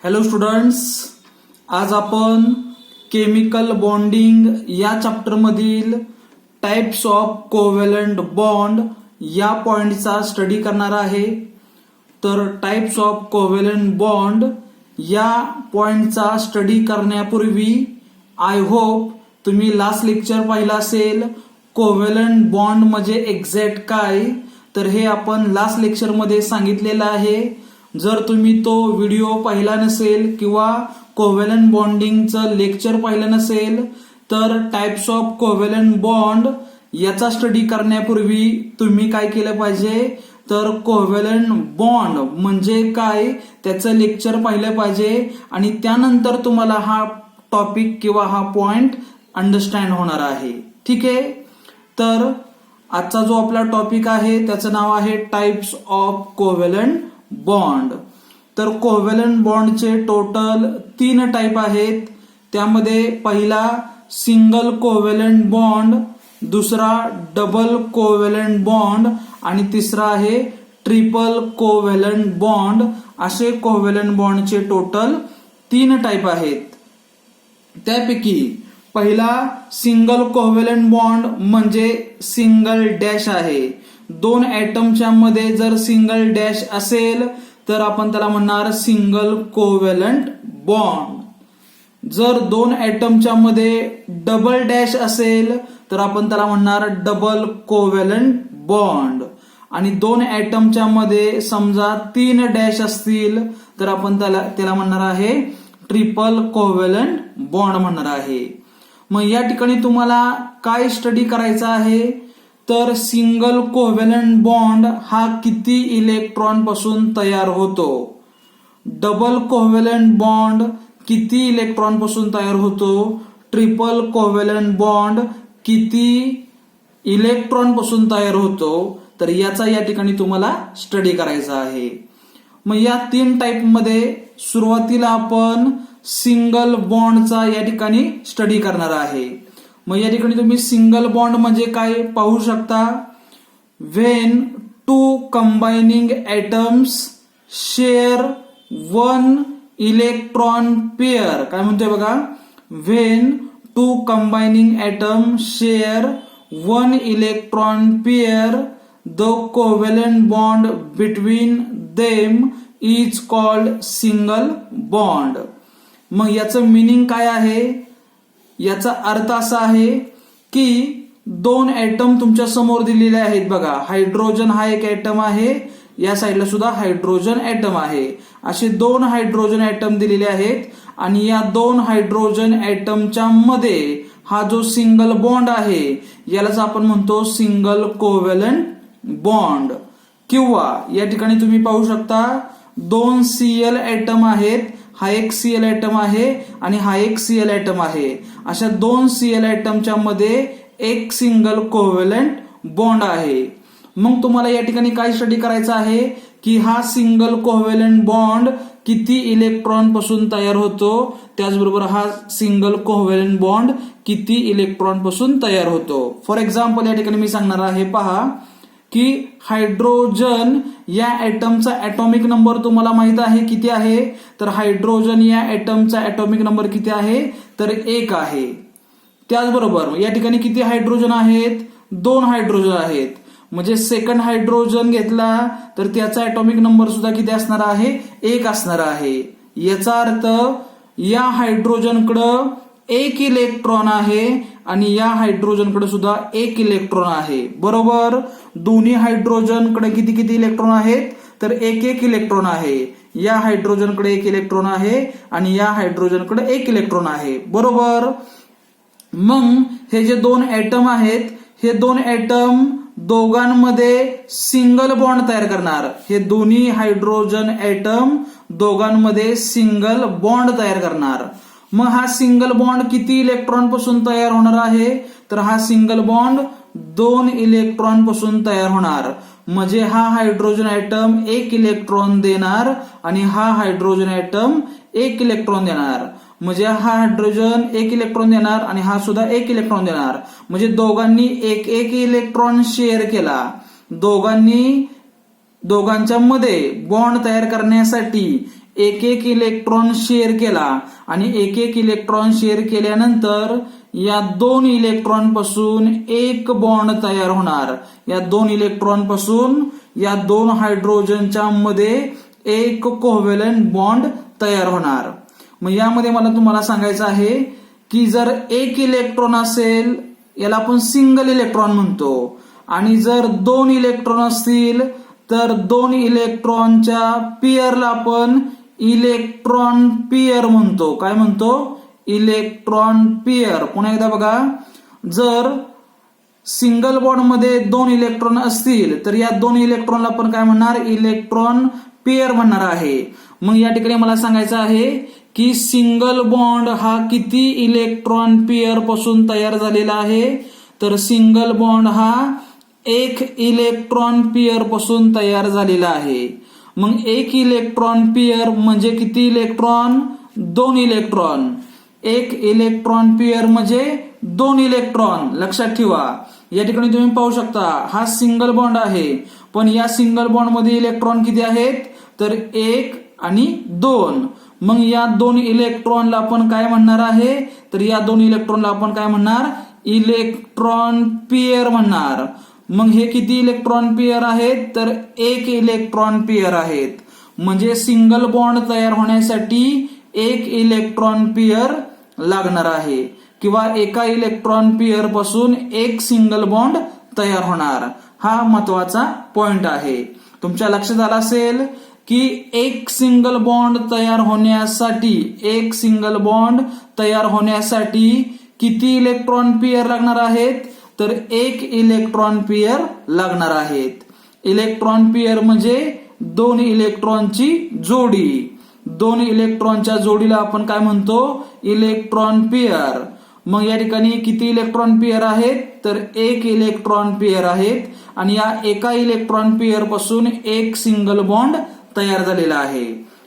Hello students, आज आपण chemical bonding या चॅप्टर मधील टाइप्स ऑफ कोव्हॅलंट बॉन्ड या पॉइंटचा स्टडी करणार आहे. तर टाइप्स ऑफ कोव्हॅलंट बॉन्ड या पॉइंटचा स्टडी करण्यापूर्वी आय होप तुम्ही लास्ट लेक्चर पाहिला असेल. कोव्हॅलंट बॉन्ड म्हणजे एक्झॅक्ट काय, तर हे आपण लास्ट लेक्चर मध्ये सांगितलेलं आहे. जर तुम्ही तो व्हिडिओ पाहिला नसेल किंवा कोव्हॅलंट बॉन्डिंगचं लेक्चर पाहिलं नसेल तर टाइप्स ऑफ कोव्हॅलंट बॉन्ड याचा स्टडी करण्यापूर्वी तुम्ही काय केलं पाहिजे, तर कोव्हॅलंट बॉन्ड म्हणजे काय त्याचं लेक्चर पाहिलं पाहिजे आणि त्यानंतर तुम्हाला हा टॉपिक किंवा हा पॉइंट अंडरस्टँड होणार आहे. ठीक आहे, तर आजचा जो आपला टॉपिक आहे त्याचं नाव आहे टाइप्स ऑफ कोव्हॅलंट बॉन्ड. तर कोव्हॅलंट बॉन्डचे टोटल 3 टाइप आहेत. त्यामध्ये पहिला सिंगल कोव्हॅलंट बॉन्ड, दुसरा डबल कोव्हॅलंट बॉन्ड आणि तिसरा आहे ट्रिपल कोव्हॅलंट बॉन्ड. असे कोव्हॅलंट बॉन्डचे टोटल 3 टाइप आहेत. त्यापैकी पहिला सिंगल कोव्हॅलंट बॉन्ड म्हणजे सिंगल डॅश आहे. 2 ऍटमच्या मध्ये जर सिंगल डॅश असेल तर आपण त्याला म्हणणार सिंगल कोव्हॅलंट बॉन्ड. जर 2 ऍटमच्या मध्ये डबल डॅश असेल तर आपण त्याला म्हणणार डबल कोव्हॅलंट बॉन्ड. आणि 2 ऍटमच्या मध्ये समजा 3 डॅश असतील तर आपण त्याला म्हणणार आहे ट्रिपल कोव्हॅलंट बॉन्ड म्हणणार आहे. मग या ठिकाणी तुम्हाला काय स्टडी करायचं आहे, तर सिंगल कोव्हॅलंट बॉन्ड हा किती इलेक्ट्रॉन पासून तयार होतो, डबल कोव्हॅलंट बॉन्ड किती इलेक्ट्रॉन पासून तयार होतो, ट्रिपल कोव्हॅलंट बॉन्ड किती इलेक्ट्रॉन पासून तयार होतो, तर याचा या ठिकाणी तुम्हाला स्टडी करायचा आहे. मग या 3 टाइप मध्ये सुरुवातीला आपण सिंगल बॉन्डचा या ठिकाणी स्टडी करणार आहे. मग या ठिकाणी तुम्ही सिंगल बॉन्ड म्हणजे काय पाहू शकता. When 2 combining atoms share 1 electron pair. काय म्हणतोय बघा, when 2 combining atom share 1 electron pair the covalent bond between them is called single bond. मग याचं मिनिंग काय आहे, याचा अर्थ असा आहे की 2 ऍटम तुमच्या समोर दिलेले आहेत. बघा, हायड्रोजन हा एक ऍटम आहे, या साईडला सुद्धा हायड्रोजन ऍटम आहे. असे 2 हायड्रोजन ऍटम दिलेले आहेत आणि या 2 हायड्रोजन ऍटमच्या मध्ये हा जो सिंगल बॉन्ड आहे यालाच आपण म्हणतो सिंगल कोव्हॅलंट बॉन्ड. किंवा या ठिकाणी तुम्ही पाहू शकता 2 Cl ऍटम आहेत, हा एक Cl ऍटम आहे आणि हा एक Cl ऍटम आहे. अशा 2 Cl ऍटमच्या मध्ये एक सिंगल कोव्हॅलंट बॉन्ड आहे. मग तुम्हाला या ठिकाणी काय स्टडी करायचं आहे की हा सिंगल कोव्हॅलंट बॉन्ड किती इलेक्ट्रॉन पासून तयार होतो, त्याचबरोबर हा सिंगल कोव्हॅलंट बॉन्ड किती इलेक्ट्रॉन पासून तयार होतो. फॉर एक्झाम्पल या ठिकाणी मी सांगणार आहे, पहा की हायड्रोजन या ऍटमचा ऍटॉमिक नंबर तुम्हाला माहित आहे किती आहे, तर हायड्रोजन या ऍटमचा ऍटॉमिक नंबर किती आहे, तर 1 आहे. त्याचबरोबर या ठिकाणी किती हायड्रोजन आहेत, 2 हायड्रोजन आहेत. म्हणजे सेकंड हायड्रोजन घेतला तर त्याचा ऍटॉमिक नंबर सुद्धा किती असणार आहे, 1 असणार आहे. याचा अर्थ या हायड्रोजनकडं 1 इलेक्ट्रॉन आहे आणि या हायड्रोजनकडे सुद्धा 1 इलेक्ट्रॉन आहे. बरोबर, दोन्ही हायड्रोजनकडे किती किती इलेक्ट्रॉन आहेत, तर 1 इलेक्ट्रॉन आहे. या हायड्रोजनकडे 1 इलेक्ट्रॉन आहे आणि या हायड्रोजनकडे 1 इलेक्ट्रॉन आहे. बरोबर. मग हे जे 2 ऍटम आहेत, हे 2 ऍटम दोघांमध्ये सिंगल बॉन्ड तयार करणार. हे दोन्ही हायड्रोजन ऍटम दोघांमध्ये सिंगल बॉन्ड तयार करणार. मग हा सिंगल बॉन्ड किती इलेक्ट्रॉन पासून तयार होणार आहे, तर हा सिंगल बॉन्ड 2 इलेक्ट्रॉन पासून तयार होणार. म्हणजे हा हायड्रोजन ऍटम 1 इलेक्ट्रॉन देणार आणि हा हायड्रोजन ऍटम 1 इलेक्ट्रॉन देणार. म्हणजे हा हायड्रोजन 1 इलेक्ट्रॉन देणार आणि हा सुद्धा 1 इलेक्ट्रॉन देणार. म्हणजे दोघांनी 1 इलेक्ट्रॉन शेअर केला. दोघांच्या मध्ये बॉन्ड तयार करण्यासाठी एक एक इलेक्ट्रॉन शेअर केला आणि एक एक इलेक्ट्रॉन शेअर केल्यानंतर या दोन इलेक्ट्रॉन पासून एक बॉन्ड तयार होणार. या दोन इलेक्ट्रॉन पासून या दोन हायड्रोजनच्या मध्ये एक कोव्हॅलेंट बॉन्ड तयार होणार. मग यामध्ये मला तुम्हाला सांगायचं आहे की जर एक इलेक्ट्रॉन असेल याला आपण सिंगल इलेक्ट्रॉन म्हणतो, आणि जर दोन इलेक्ट्रॉन असतील तर दोन इलेक्ट्रॉनच्या पेअरला आपण इलेक्ट्रॉन पेअर म्हणतो. काय म्हणतो? Electron pair. पुन्हा एकदा बघा, जर सिंगल बॉन्ड मध्ये दोन इलेक्ट्रॉन असतील तर या दोन इलेक्ट्रॉनला आपण काय म्हणणार? इलेक्ट्रॉन पेअर म्हणणार आहे. मग या ठिकाणी मला सांगायचं आहे की सिंगल बॉन्ड हा किती इलेक्ट्रॉन पेअर पासून तयार झालेला आहे? तर सिंगल बॉन्ड हा एक इलेक्ट्रॉन पेअर पासून तयार झालेला आहे. मग एक इलेक्ट्रॉन पेअर म्हणजे किती इलेक्ट्रॉन? दोन इलेक्ट्रॉन. एक इलेक्ट्रॉन पेअर म्हणजे दोन इलेक्ट्रॉन. लक्षात ठेवा. या ठिकाणी तुम्ही पाहू शकता हा सिंगल बॉन्ड आहे, पण या सिंगल बॉन्ड मध्ये इलेक्ट्रॉन किती आहेत? तर एक आणि दोन. मग या दोन इलेक्ट्रॉनला आपण काय म्हणणार आहे? तर या दोन इलेक्ट्रॉनला आपण काय म्हणणार? इलेक्ट्रॉन पेअर म्हणणार. मग हे किती इलेक्ट्रॉन पेअर आहेत? तर एक इलेक्ट्रॉन पेअर आहेत. म्हणजे सिंगल बॉन्ड तयार होण्यासाठी एक इलेक्ट्रॉन पेअर लागणार आहे, किंवा एका इलेक्ट्रॉन पेअर पासून एक सिंगल बॉन्ड तयार होणार. हा महत्वाचा पॉइंट आहे. तुमच्या लक्षात आला असेल की एक सिंगल बॉन्ड तयार होण्यासाठी किती इलेक्ट्रॉन पेअर लागणार आहेत? तर एक इलेक्ट्रॉन पेअर लागणार आहेत. इलेक्ट्रॉन पेअर म्हणजे दोन इलेक्ट्रॉनची जोडी. दोन इलेक्ट्रॉनच्या जोडीला आपण काय म्हणतो? Electron pair. मग या ठिकाणी किती इलेक्ट्रॉन पेअर आहेत? तर एक इलेक्ट्रॉन पेअर आहेत, आणि या एका इलेक्ट्रॉन पेअर पासून एक सिंगल बॉन्ड तयार झालेला आहे.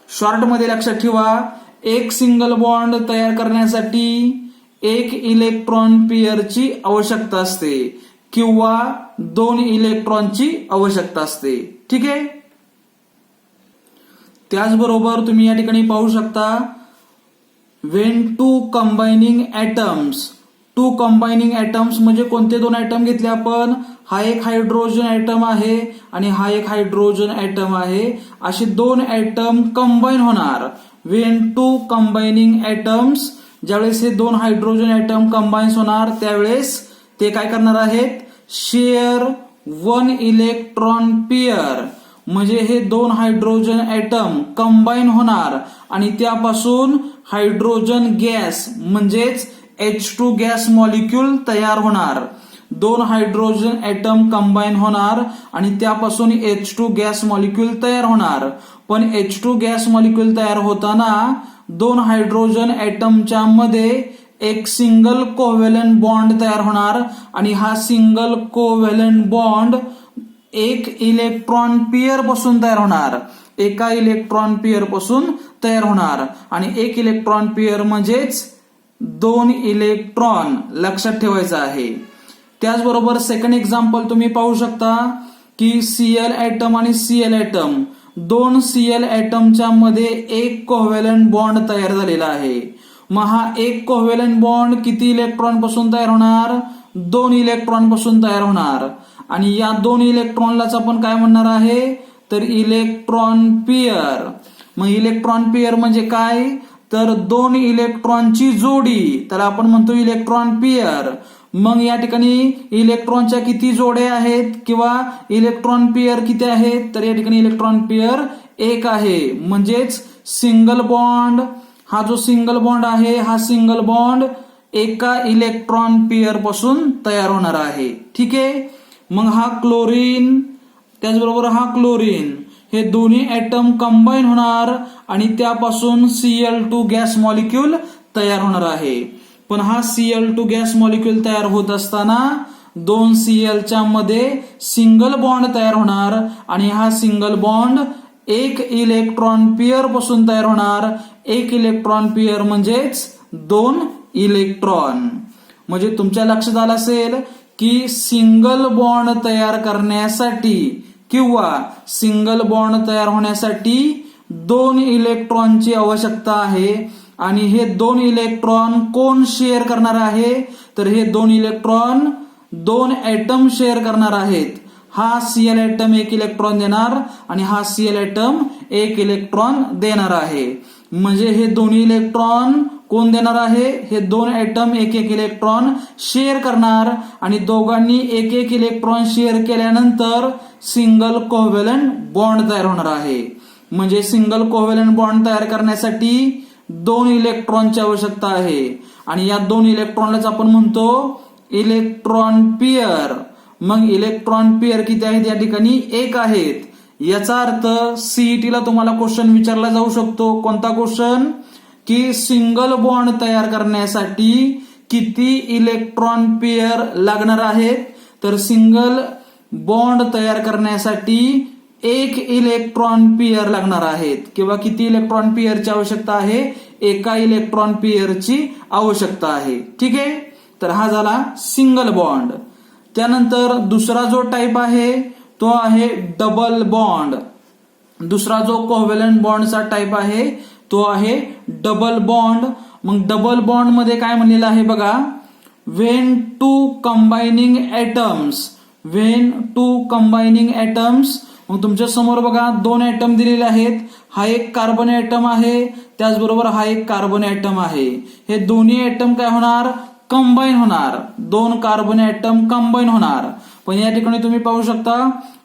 शॉर्ट मध्ये लक्षात ठेवा, एक सिंगल बॉन्ड तयार करण्यासाठी एक इलेक्ट्रॉन पेअरची आवश्यकता असते किंवा दोन इलेक्ट्रॉनची आवश्यकता असते. ठीक आहे. त्याचबरोबर तुम्ही या ठिकाणी पाहू शकता, वेन टू कंबाइनिंग ऍटम्स म्हणजे कोणते दोन ऍटम घेतले आपण? हा एक हायड्रोजन ऍटम आहे आणि हा एक हायड्रोजन ऍटम आहे. असे दोन ऍटम कंबाईन होणार. वेन टू कंबाइनिंग ऍटम्स, ज्यावेळेस हे दोन हायड्रोजन ऍटम कंबाईन होणार त्यावेळेस ते काय करणार आहेत? Share one electron pair. म्हणजे हे दोन हायड्रोजन ऍटम कंबाईन होणार आणि त्यापासून हायड्रोजन गॅस म्हणजेच H2 गॅस मॉलिक्यूल तयार होणार. दोन हायड्रोजन ऍटम कंबाईन होणार आणि त्यापासून H2 गॅस मॉलिक्यूल तयार होणार. पण H2 गॅस मॉलिक्यूल तयार होताना दोन हायड्रोजन ऍटमच्या मध्ये एक सिंगल कोव्हॅलेंट बॉन्ड तयार होणार, आणि हा सिंगल कोव्हॅलेंट बॉन्ड एक इलेक्ट्रॉन पेअर पासून तयार होणार. एका इलेक्ट्रॉन पेअर पासून तयार होणार, आणि एक इलेक्ट्रॉन पेअर म्हणजेच दोन इलेक्ट्रॉन. लक्षात ठेवायचं आहे. त्याचबरोबर सेकंड एक्झाम्पल तुम्ही पाहू शकता की Cl ऍटम आणि Cl ऍटम, दोन Cl ऍटमच्या मध्ये एक कोव्हॅलेंट बॉन्ड तयार झालेला आहे. मग हा एक कोव्हॅलेंट बॉन्ड किती इलेक्ट्रॉन पासून तयार होणार? दोन इलेक्ट्रॉन पासून तयार होणार. आणि या दोन इलेक्ट्रॉनलाच आपण काय म्हणणार आहे? तर इलेक्ट्रॉन पेअर. मग इलेक्ट्रॉन पेअर म्हणजे काय? तर दोन इलेक्ट्रॉनची जोडी, त्याला आपण म्हणतो इलेक्ट्रॉन पेअर. मग या ठिकाणी इलेक्ट्रॉनच्या किती जोड्या आहेत किंवा इलेक्ट्रॉन पेअर किती आहेत? तर या ठिकाणी इलेक्ट्रॉन पेअर एक आहे. म्हणजेच सिंगल बॉन्ड, हा जो सिंगल बॉन्ड आहे हा सिंगल बॉन्ड एका इलेक्ट्रॉन पेअर पासून तयार होणार आहे. ठीक आहे. मग हा क्लोरीन, त्याचबरोबर हा क्लोरीन, हे दोन्ही ऍटम कंबाईन होणार आणि त्यापासून Cl2 गॅस मॉलिक्यूल तयार होणार आहे. पण हा Cl2 गॅस मॉलिक्यूल तयार होत असताना दोन Clच्या मध्ये सिंगल बॉन्ड तयार होणार, आणि हा सिंगल बॉन्ड एक इलेक्ट्रॉन पेअर पासून तयार होणार. एक इलेक्ट्रॉन पेअर म्हणजेच दोन इलेक्ट्रॉन. म्हणजे तुमच्या लक्षात आलं असेल की सिंगल बॉन्ड तयार करण्यासाठी किंवा सिंगल बॉन्ड तयार होण्यासाठी 2 इलेक्ट्रॉनची आवश्यकता आहे आणि हे 2 इलेक्ट्रॉन कोण शेअर करणार आहे, तर हे 2 इलेक्ट्रॉन 2 ऍटम शेअर करणार आहेत. हा Cl ऍटम 1 इलेक्ट्रॉन देणार आणि हा Cl ऍटम 1 इलेक्ट्रॉन देणार आहे. म्हणजे हे दोन्ही इलेक्ट्रॉन कोण देणार आहे, हे 2 ऍटम 1 इलेक्ट्रॉन शेअर करणार आणि दोघांनी 1 इलेक्ट्रॉन शेअर केल्यानंतर सिंगल कोव्हॅलंट बॉन्ड तयार होणार आहे. म्हणजे सिंगल कोव्हॅलंट बॉन्ड तयार करण्यासाठी 2 इलेक्ट्रॉनची आवश्यकता आहे आणि या 2 इलेक्ट्रॉनलाच आपण म्हणतो इलेक्ट्रॉन पेअर. मग इलेक्ट्रॉन पेअर किती आहेत या ठिकाणी 1 आहेत. याचा अर्थ सीईटीला तुम्हाला क्वेश्चन विचारला जाऊ शकतो. कोणता क्वेश्चन, की सिंगल बॉन्ड तयार करण्यासाठी किती इलेक्ट्रॉन पेअर लागणार आहेत, तर सिंगल बॉन्ड तयार करण्यासाठी 1 इलेक्ट्रॉन पेअर लागणार आहेत. किंवा किती इलेक्ट्रॉन पेअरची आवश्यकता आहे, 1 इलेक्ट्रॉन पेअरची आवश्यकता आहे. ठीक आहे, तर हा झाला सिंगल बॉन्ड. त्यानंतर दुसरा जो टाईप आहे तो आहे डबल बॉन्ड. दुसरा जो कोव्हॅलंट बॉन्डचा टाईप आहे तो आहे डबल बॉन्ड. मग डबल बॉन्ड मध्ये काय म्हणलेलं आहे बघा, व्हेन टू कंबायनिंग ऍटम्स. मग तुमच्या समोर बघा 2 ऍटम दिलेले आहेत. हा एक कार्बन ऍटम आहे, त्याचबरोबर हा एक कार्बन ऍटम आहे. हे दोन्ही ऍटम काय होणार, कंबाईन होणार. 2 कार्बन ऍटम कंबाईन होणार. पण या ठिकाणी तुम्ही पाहू शकता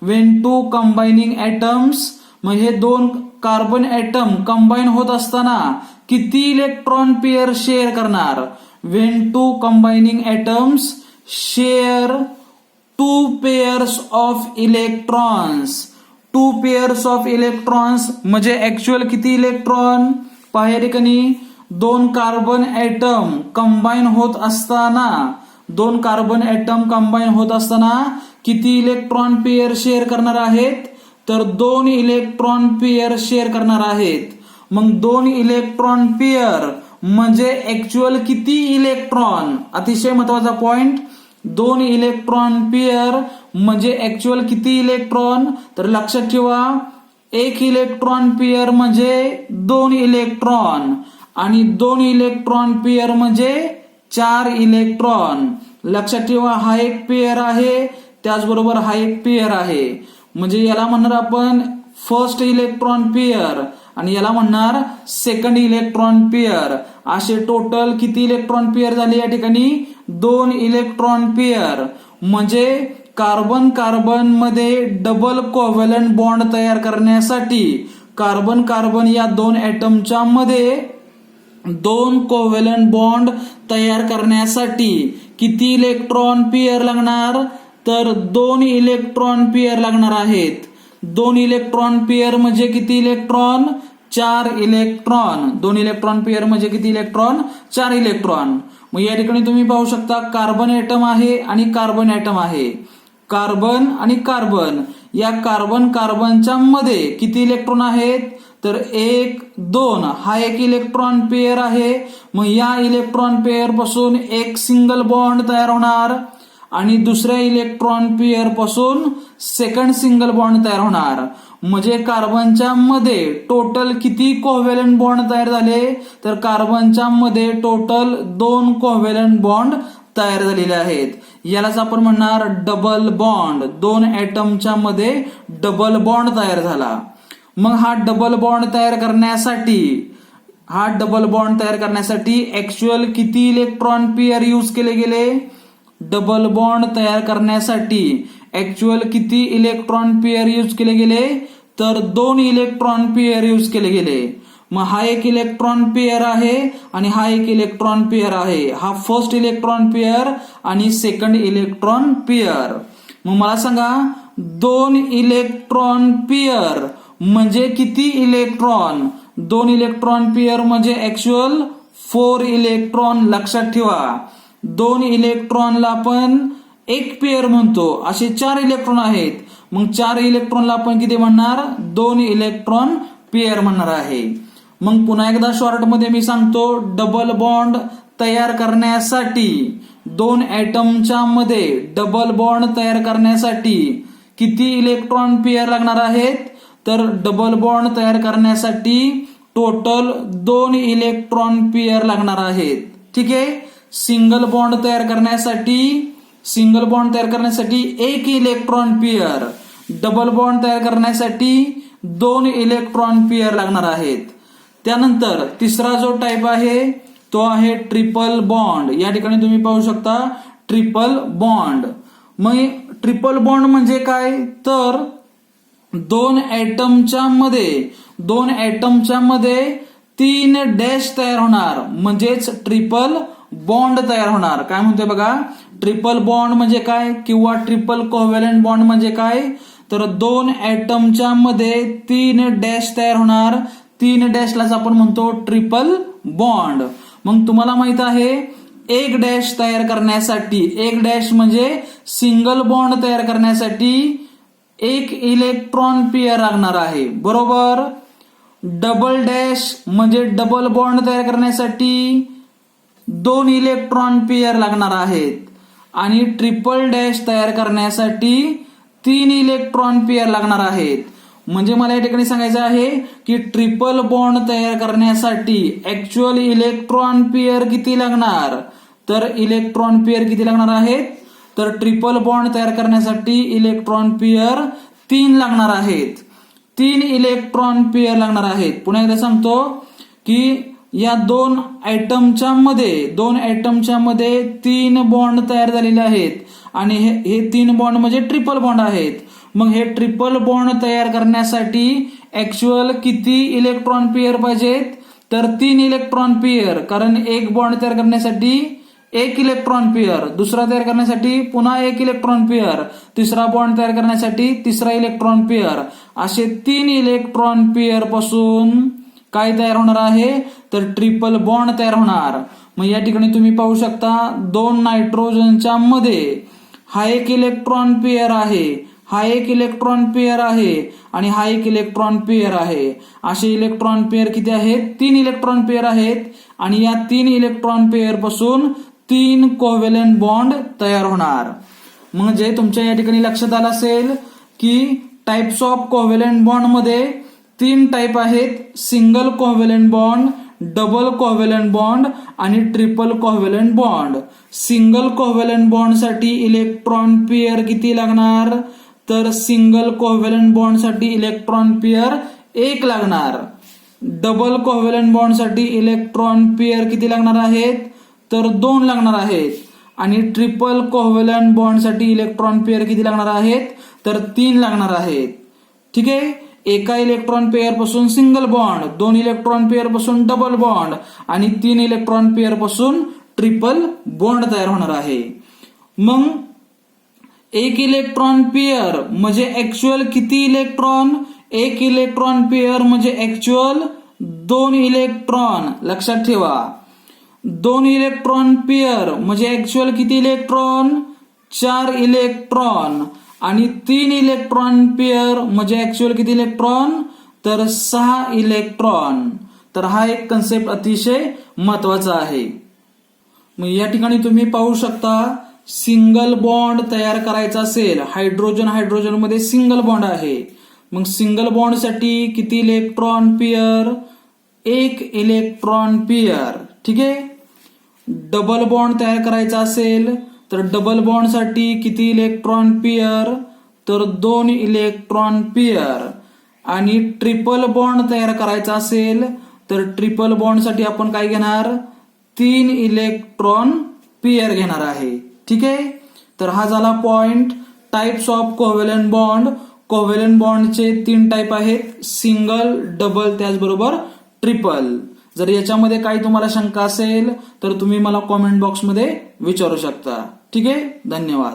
व्हेन टू कंबायनिंग ऍटम्स, मग हे 2 कार्बन ऍटम कंबाईन होत असताना किती इलेक्ट्रॉन पेअर शेअर करणार. When two combining atoms share 2 pairs of electrons. 2 pairs of electrons म्हणजे ऍक्च्युअल किती इलेक्ट्रॉन, पहा या ठिकाणी 2 कार्बन ऍटम कंबाईन होत असताना, 2 कार्बन ऍटम कंबाईन होत असताना किती इलेक्ट्रॉन पेअर शेअर करणार आहेत, तर 2 इलेक्ट्रॉन पेअर शेअर करणार आहेत. मग 2 इलेक्ट्रॉन पेअर म्हणजे ऍक्च्युअल किती इलेक्ट्रॉन, अतिशय महत्वाचा पॉइंट. 2 इलेक्ट्रॉन पेअर म्हणजे ऍक्च्युअल किती इलेक्ट्रॉन, तर लक्षात ठेवा 1 इलेक्ट्रॉन पेअर म्हणजे 2 इलेक्ट्रॉन आणि 2 इलेक्ट्रॉन पेअर म्हणजे 4 इलेक्ट्रॉन. लक्षात ठेवा हा एक पेअर आहे, त्याचबरोबर हा एक पेअर आहे. म्हणजे याला म्हणणार आपण फर्स्ट इलेक्ट्रॉन पेअर आणि याला म्हणणार सेकंड इलेक्ट्रॉन पेअर. असे टोटल किती इलेक्ट्रॉन पेअर झाले या ठिकाणी, 2 इलेक्ट्रॉन पेअर. म्हणजे कार्बन कार्बन मध्ये डबल कोव्हॅलंट बॉन्ड तयार करण्यासाठी कार्बन कार्बन या 2 ऍटमच्या मध्ये 2 कोव्हॅलंट बॉन्ड तयार करण्यासाठी किती इलेक्ट्रॉन पेअर लागणार, तर 2 इलेक्ट्रॉन पेअर लागणार आहेत. 2 इलेक्ट्रॉन पेअर म्हणजे किती इलेक्ट्रॉन, 4 इलेक्ट्रॉन. 2 इलेक्ट्रॉन पेअर म्हणजे किती इलेक्ट्रॉन, 4 इलेक्ट्रॉन. मग या ठिकाणी तुम्ही पाहू शकता कार्बन ऍटम आहे आणि कार्बन ऍटम आहे. कार्बन आणि कार्बन या कार्बन कार्बनच्या मध्ये किती इलेक्ट्रॉन आहेत, तर 1 2 हा एक इलेक्ट्रॉन पेअर आहे. मग या इलेक्ट्रॉन पेअर पासून एक सिंगल बॉन्ड तयार होणार आणि दुसऱ्या इलेक्ट्रॉन पेअर पासून सेकंड सिंगल बॉन्ड तयार होणार. म्हणजे कार्बनच्या मध्ये टोटल किती कोव्हॅलंट बॉन्ड तयार झाले, तर कार्बनच्या मध्ये टोटल 2 कोव्हॅलंट बॉन्ड तयार झालेले आहेत. यालाच आपण म्हणणार डबल बॉन्ड. 2 ऍटमच्या मध्ये डबल बॉन्ड तयार झाला. मग हा डबल बॉन्ड तयार करण्यासाठी ऍक्च्युअल किती इलेक्ट्रॉन पेअर यूज केले गेले, डबल बॉन्ड तयार करण्यासाठी ऍक्च्युअल किती इलेक्ट्रॉन पेअर यूज केले गेले, तर 2 इलेक्ट्रॉन पेअर यूज केले गेले. मग हा एक इलेक्ट्रॉन पेअर आहे आणि हा एक इलेक्ट्रॉन पेअर आहे. हा फर्स्ट इलेक्ट्रॉन पेअर आणि सेकंड इलेक्ट्रॉन पेअर. मग मला सांगा 2 इलेक्ट्रॉन पेअर म्हणजे किती इलेक्ट्रॉन, 2 इलेक्ट्रॉन पेअर म्हणजे ऍक्च्युअल 4 इलेक्ट्रॉन. लक्षात ठेवा 2 इलेक्ट्रॉनला आपण एक पेअर म्हणतो, असे 4 इलेक्ट्रॉन आहेत. मग 4 इलेक्ट्रॉनला आपण किती म्हणणार, 2 इलेक्ट्रॉन पेअर म्हणणार आहे. मग पुन्हा एकदा शॉर्ट मध्ये मी सांगतो, डबल बॉन्ड तयार करण्यासाठी 2 ऍटमच्या मध्ये डबल बॉन्ड तयार करण्यासाठी किती इलेक्ट्रॉन पेअर लागणार आहेत, तर डबल बॉन्ड तयार करण्यासाठी टोटल 2 इलेक्ट्रॉन पेअर लागणार आहेत. ठीक आहे. सिंगल बॉन्ड तयार करण्यासाठी 1 इलेक्ट्रॉन पेअर, डबल बॉन्ड तयार करण्यासाठी 2 इलेक्ट्रॉन पेअर लागणार आहेत. त्यानंतर तिसरा जो टाइप आहे तो आहे ट्रिपल बॉन्ड. या ठिकाणी तुम्ही पाहू शकता ट्रिपल बॉन्ड. मग ट्रिपल बॉन्ड म्हणजे काय, तर 2 ऍटमच्या मध्ये 3 डॅश तयार होणार, म्हणजेच ट्रिपल बॉन्ड तयार होणार. काय म्हणतोय बघा, ट्रिपल बॉन्ड म्हणजे काय किंवा ट्रिपल कोव्हॅलंट बॉन्ड म्हणजे काय, तर 2 ऍटमच्या मध्ये 3 डॅश तयार होणार. 3 डॅशलाच आपण म्हणतो ट्रिपल बॉन्ड. मग तुम्हाला माहित आहे 1 डॅश तयार करण्यासाठी, 1 डॅश म्हणजे सिंगल बॉन्ड तयार करण्यासाठी 1 इलेक्ट्रॉन पेअर लागणार आहे, बरोबर. डबल डॅश म्हणजे डबल बॉन्ड तयार करण्यासाठी 2 इलेक्ट्रॉन पेअर लागणार आहेत आणि ट्रिपल डॅश तयार करण्यासाठी 3 इलेक्ट्रॉन पेअर लागणार आहेत. म्हणजे मला या ठिकाणी सांगायचं आहे की ट्रिपल बॉन्ड तयार करण्यासाठी ऍक्च्युअल इलेक्ट्रॉन पेअर किती लागणार, तर इलेक्ट्रॉन पेअर किती लागणार आहेत, तर ट्रिपल बॉन्ड तयार करण्यासाठी इलेक्ट्रॉन पेअर 3 लागणार आहेत. 3 इलेक्ट्रॉन पेअर लागणार आहेत. पुन्हा एकदा सांगतो की या 2 ऍटमच्या मध्ये 3 बॉन्ड तयार झालेले आहेत आणि हे 3 बॉन्ड म्हणजे ट्रिपल बॉन्ड आहेत. मग हे ट्रिपल बॉन्ड तयार करण्यासाठी ऍक्च्युअल किती इलेक्ट्रॉन पेअर पाहिजेत, तर 3 इलेक्ट्रॉन पेअर. कारण 1 बॉन्ड तयार करण्यासाठी 1 इलेक्ट्रॉन पेअर, दुसरा तयार करण्यासाठी पुन्हा 1 इलेक्ट्रॉन पेअर, तिसरा बॉन्ड तयार करण्यासाठी तिसरा इलेक्ट्रॉन पेअर, असे 3 इलेक्ट्रॉन पेअर पासून काय तयार होणार आहे, तर ट्रिपल बॉन्ड तयार होणार. मग या ठिकाणी तुम्ही पाहू शकता 2 नायट्रोजनच्या मध्ये हा 1 इलेक्ट्रॉन पेअर आहे, हा 1 इलेक्ट्रॉन पेअर आहे आणि हा 1 इलेक्ट्रॉन पेअर आहे. असे इलेक्ट्रॉन पेअर किती आहेत, 3 इलेक्ट्रॉन पेअर आहेत आणि या 3 इलेक्ट्रॉन पेअर पासून 3 कोव्हॅलंट बॉन्ड तयार होणार. म्हणजे तुमच्या या ठिकाणी लक्षात आलं असेल की टाइप्स ऑफ कोव्हॅलंट बॉन्ड मध्ये 3 टाइप आहेत, single covalent bond, double covalent bond आणि triple covalent bond. Single covalent bond साठी इलेक्ट्रॉन पेअर किती लागणार, तर सिंगल कोव्हॅलंट बॉन्ड साठी इलेक्ट्रॉन पेअर 1 लागणार. डबल कोव्हॅलंट बॉन्ड साठी इलेक्ट्रॉन पेअर किती लागणार आहेत, तर 2 लागणार आहेत आणि ट्रिपल कोव्हॅलंट बॉन्ड साठी इलेक्ट्रॉन पेअर किती लागणार आहेत, तर 3 लागणार आहेत. ठीक आहे. एका इलेक्ट्रॉन पेअर पासून सिंगल बॉन्ड, 2 इलेक्ट्रॉन पेअर पासून डबल बॉन्ड आणि 3 इलेक्ट्रॉन पेअर पासून ट्रिपल बॉन्ड तयार होणार आहे. मग 1 इलेक्ट्रॉन पेअर म्हणजे ऍक्च्युअल किती इलेक्ट्रॉन, 1 इलेक्ट्रॉन पेअर म्हणजे ऍक्च्युअल 2 इलेक्ट्रॉन. लक्षात ठेवा 2 इलेक्ट्रॉन पेअर म्हणजे ऍक्च्युअल किती इलेक्ट्रॉन, 4 इलेक्ट्रॉन आणि 3 इलेक्ट्रॉन पेअर म्हणजे ऍक्च्युअल किती इलेक्ट्रॉन, तर 6 इलेक्ट्रॉन. तर हा एक कन्सेप्ट अतिशय महत्वाचा आहे. मग या ठिकाणी तुम्ही पाहू शकता सिंगल बॉन्ड तयार करायचा असेल, हायड्रोजन मध्ये सिंगल बॉन्ड आहे. मग सिंगल बॉन्ड साठी किती इलेक्ट्रॉन पेअर, 1 इलेक्ट्रॉन पेअर. ठीक आहे. डबल बॉन्ड तयार करायचा असेल तर डबल बॉन्ड साठी किती इलेक्ट्रॉन पेअर, तर 2 इलेक्ट्रॉन पेअर. आणि ट्रिपल बॉन्ड तयार करायचा असेल तर ट्रिपल बॉन्ड साठी आपण काय घेणार, 3 इलेक्ट्रॉन पेअर घेणार आहे. ठीक आहे. तर हा झाला point types of covalent bond. Covalent बॉन्डचे 3 टाइप आहेत, सिंगल, डबल, त्याचबरोबर ट्रिपल. जर याच्यामध्ये काही तुम्हाला शंका असेल तर तुम्ही मला कॉमेंट बॉक्समध्ये विचारू शकता. ठीक आहे. धन्यवाद.